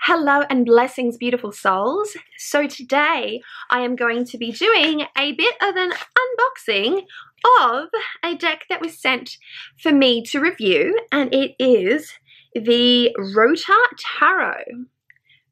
Hello and blessings, beautiful souls. So today I am going to be doing a bit of an unboxing of a deck that was sent for me to review, and it is the ROTA Tarot.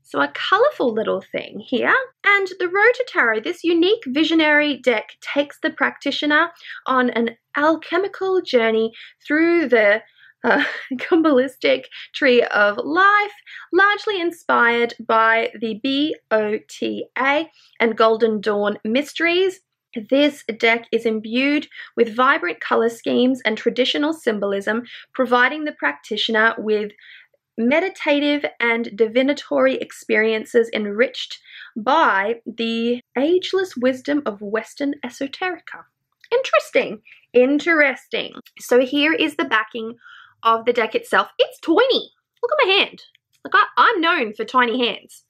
So a colourful little thing here. And the ROTA Tarot, this unique visionary deck, takes the practitioner on an alchemical journey through the Kabbalistic tree of life, largely inspired by the BOTA and Golden Dawn mysteries. This deck is imbued with vibrant color schemes and traditional symbolism, providing the practitioner with meditative and divinatory experiences enriched by the ageless wisdom of Western esoterica. Interesting. So here is the backing of the deck itself. It's tiny. Look at my hand. Like I'm known for tiny hands.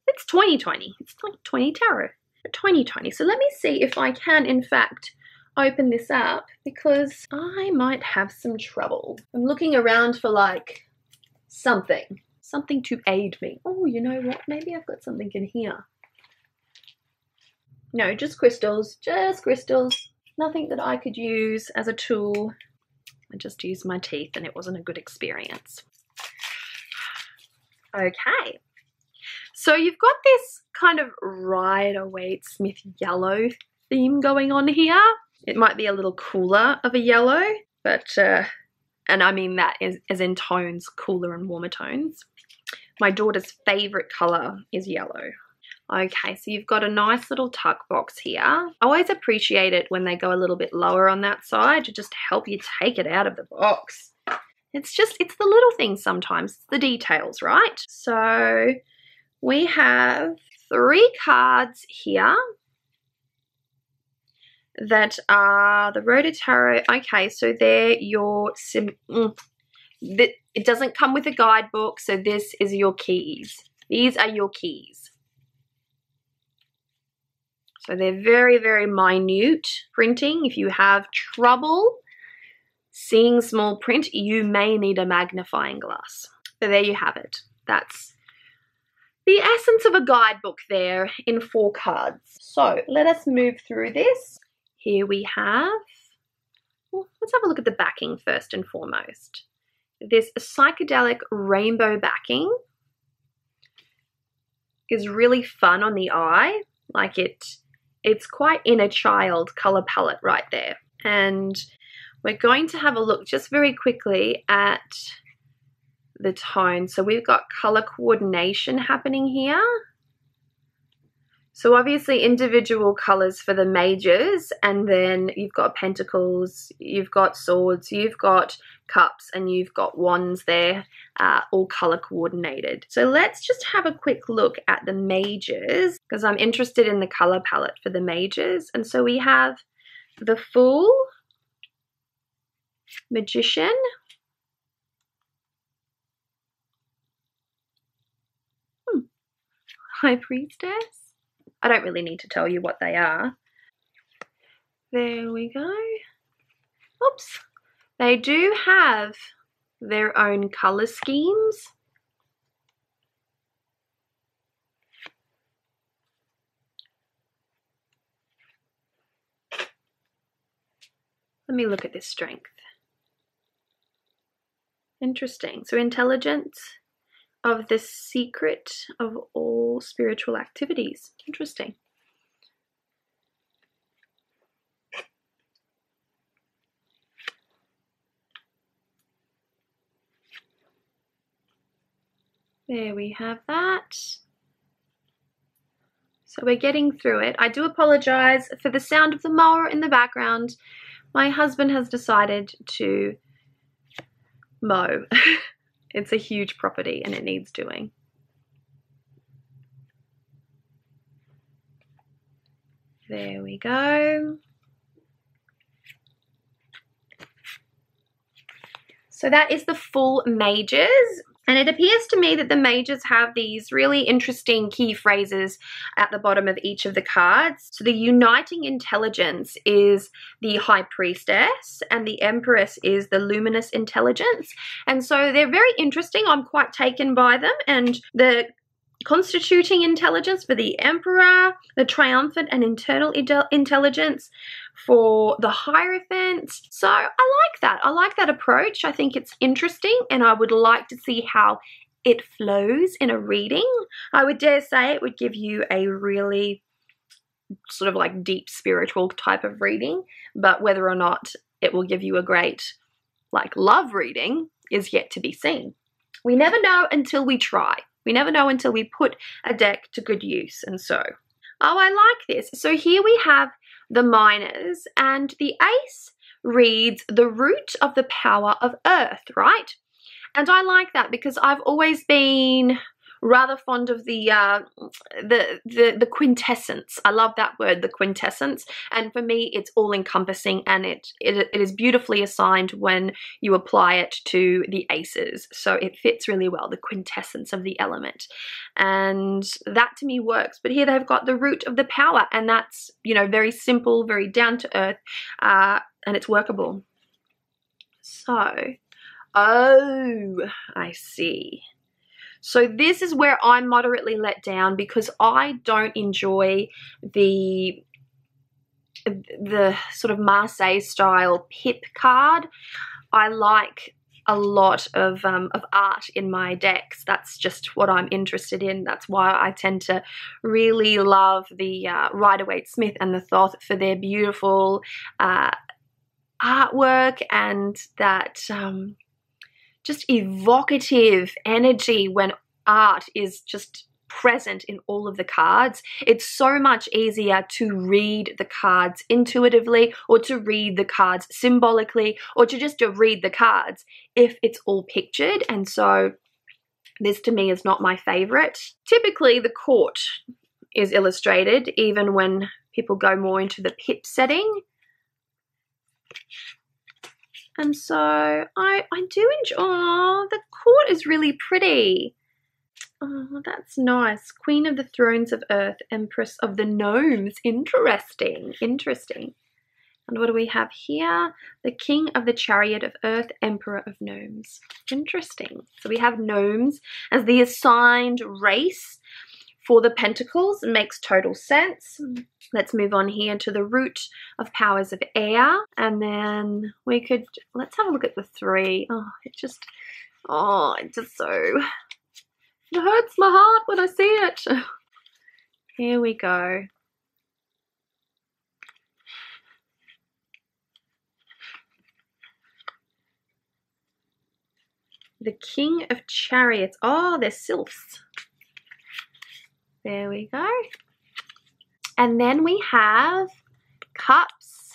It's tiny. It's like tiny tarot, but tiny. So let me see if I can in fact open this up, because I might have some trouble. I'm looking around for like something to aid me. Oh, you know what? Maybe I've got something in here. No, just crystals. Nothing that I could use as a tool. I just used my teeth and it wasn't a good experience. Okay, so you've got this kind of Rider-Waite-Smith yellow theme going on here. It might be a little cooler of a yellow, but, and I mean that as in tones, cooler and warmer tones. My daughter's favorite color is yellow. Okay, so you've got a nice little tuck box here. I always appreciate it when they go a little bit lower on that side to just help you take it out of the box. It's the little things sometimes, it's the details, right? So we have 3 cards here that are the ROTA Tarot. Okay, so they're your, it doesn't come with a guidebook, so this is your keys. These are your keys. So they're very, very minute printing. If you have trouble seeing small print, you may need a magnifying glass. So there you have it. That's the essence of a guidebook there in 4 cards. So let us move through this. Here we have, well, let's have a look at the backing first and foremost. This psychedelic rainbow backing is really fun on the eye. Like it's quite inner child color palette right there. And we're going to have a look just very quickly at the tone. So we've got color coordination happening here. So obviously individual colors for the majors, and then you've got pentacles, you've got swords, you've got cups, and you've got wands there, all color coordinated. So let's just have a quick look at the majors, because I'm interested in the color palette for the majors. And so we have the Fool, Magician, High Priestess. I don't really need to tell you what they are. There we go. Oops. They do have their own color schemes. Let me look at this strength. Interesting. So intelligence of the secret of all spiritual activities. Interesting. There we have that. So we're getting through it. I do apologize for the sound of the mower in the background. My husband has decided to mow. It's a huge property and it needs doing. There we go. So that is the full majors. And it appears to me that the majors have these really interesting key phrases at the bottom of each of the cards. So the uniting intelligence is the High Priestess and the Empress is the luminous intelligence. And so they're very interesting. I'm quite taken by them. And the constituting intelligence for the Emperor, the triumphant and internal intelligence for the Hierophant. So I like that. I like that approach. I think it's interesting, and I would like to see how it flows in a reading. I would dare say it would give you a really sort of like deep spiritual type of reading, but whether or not it will give you a great like love reading is yet to be seen. We never know until we try. We never know until we put a deck to good use. And so, oh, I like this. So here we have the Minors, and the Ace reads the root of the power of Earth, right? And I like that because I've always been rather fond of the quintessence. I love that word, the quintessence. And for me, it's all encompassing, and it is beautifully assigned when you apply it to the aces. So it fits really well, the quintessence of the element. And that to me works. But here they've got the root of the power, and that's, you know, very simple, very down to earth, and it's workable. So, oh, I see. So this is where I'm moderately let down because I don't enjoy the sort of Marseille style pip card. I like a lot of art in my decks. That's just what I'm interested in. That's why I tend to really love the Rider-Waite-Smith and the Thoth for their beautiful artwork and that just evocative energy when art is just present in all of the cards. It's so much easier to read the cards intuitively, or to read the cards symbolically, or to just read the cards if it's all pictured. And so this to me is not my favorite. Typically the court is illustrated even when people go more into the pip setting. And so I do enjoy, oh, the court is really pretty. Oh, that's nice. Queen of the Thrones of Earth, Empress of the Gnomes. Interesting, interesting. And what do we have here? The King of the Chariot of Earth, Emperor of Gnomes. Interesting. So we have gnomes as the assigned race for the Pentacles. It makes total sense. Let's move on here to the root of powers of air. And then we could, let's have a look at the three. Oh, it just so, it hurts my heart when I see it. Here we go. The King of Chariots. Oh, they're sylphs. There we go. And then we have Cups.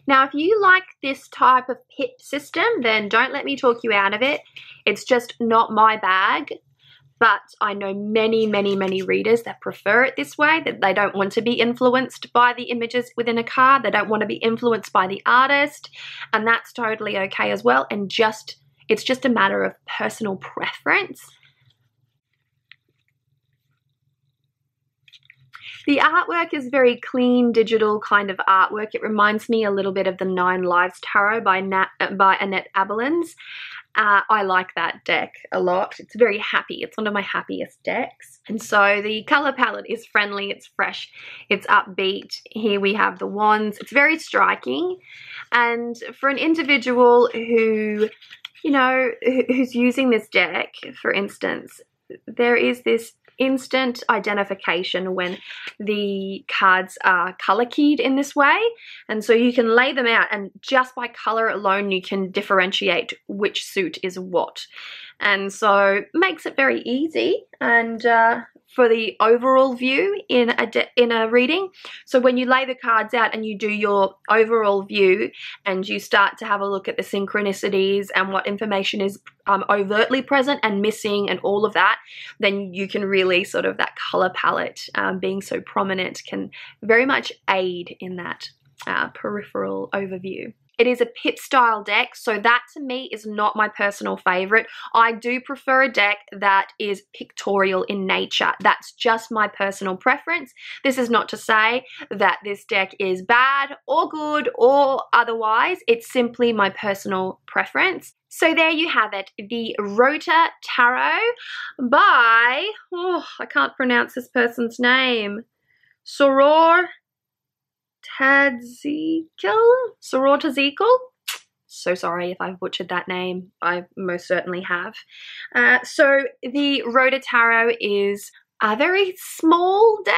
Now, if you like this type of pip system, then don't let me talk you out of it. It's just not my bag. But I know many, many, many readers that prefer it this way, that they don't want to be influenced by the images within a card. They don't want to be influenced by the artist. And that's totally okay as well. And it's just a matter of personal preference. The artwork is very clean, digital kind of artwork. It reminds me a little bit of the 9 Lives Tarot by Annette Avalon's. I like that deck a lot. It's very happy. It's one of my happiest decks. And so the color palette is friendly, it's fresh, it's upbeat. Here we have the wands. It's very striking. And for an individual who, you know, who's using this deck, for instance, there is this instant identification when the cards are color keyed in this way, and so you can lay them out and just by color alone you can differentiate which suit is what, and so makes it very easy. And for the overall view in a reading, so when you lay the cards out and you do your overall view and you start to have a look at the synchronicities and what information is overtly present and missing and all of that, then you can really sort of, that color palette being so prominent can very much aid in that peripheral overview. It is a pip style deck, so that to me is not my personal favorite. I do prefer a deck that is pictorial in nature. That's just my personal preference. This is not to say that this deck is bad or good or otherwise. It's simply my personal preference. So there you have it, the ROTA Tarot by, I can't pronounce this person's name, Saravá Axé. So sorry if I've butchered that name. I most certainly have. So the ROTA Tarot is a very small deck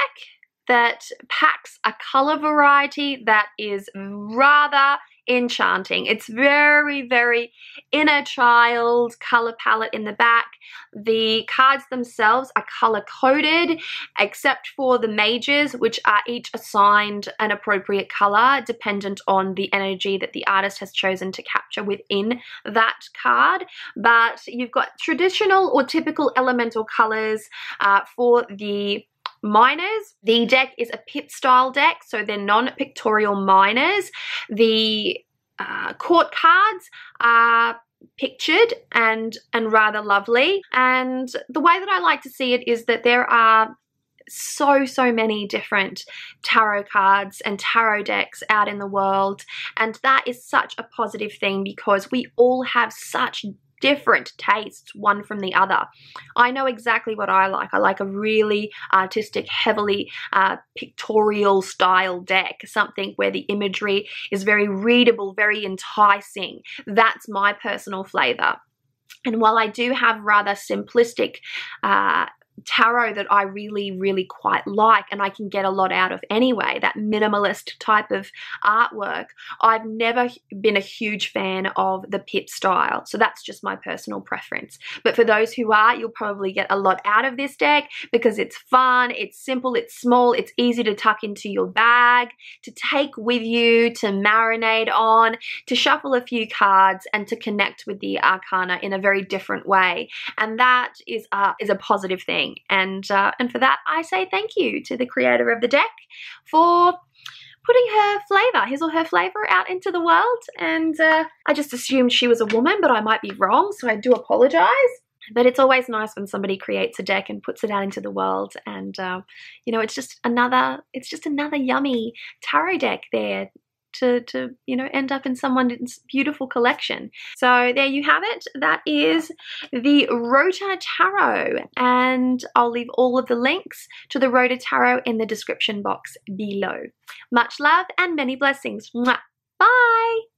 that packs a color variety that is rather enchanting. It's very, very inner child color palette in the back. The cards themselves are color coded except for the majors, which are each assigned an appropriate color dependent on the energy that the artist has chosen to capture within that card. But you've got traditional or typical elemental colors for the minors. The deck is a pip style deck, so they're non-pictorial minors. The court cards are pictured and rather lovely, and the way that I like to see it is that there are so many different tarot cards and tarot decks out in the world, and that is such a positive thing because we all have such different tastes one from the other. I know exactly what I like. I like a really artistic, heavily pictorial style deck, something where the imagery is very readable, very enticing. That's my personal flavor. And while I do have rather simplistic tarot that I really quite like and I can get a lot out of anyway, that minimalist type of artwork, I've never been a huge fan of the pip style, so that's just my personal preference. But for those who are, you'll probably get a lot out of this deck because it's fun, it's simple, it's small, it's easy to tuck into your bag, to take with you, to marinate on, to shuffle a few cards and to connect with the arcana in a very different way, and that is a positive thing. And for that, I say thank you to the creator of the deck for putting his or her flavor out into the world. And I just assumed she was a woman, but I might be wrong, so I do apologize. But it's always nice when somebody creates a deck and puts it out into the world, and you know, it's just another yummy tarot deck there to you know, end up in someone's beautiful collection. So there you have it. That is the ROTA Tarot, and I'll leave all of the links to the ROTA Tarot in the description box below. Much love and many blessings. Mwah. Bye!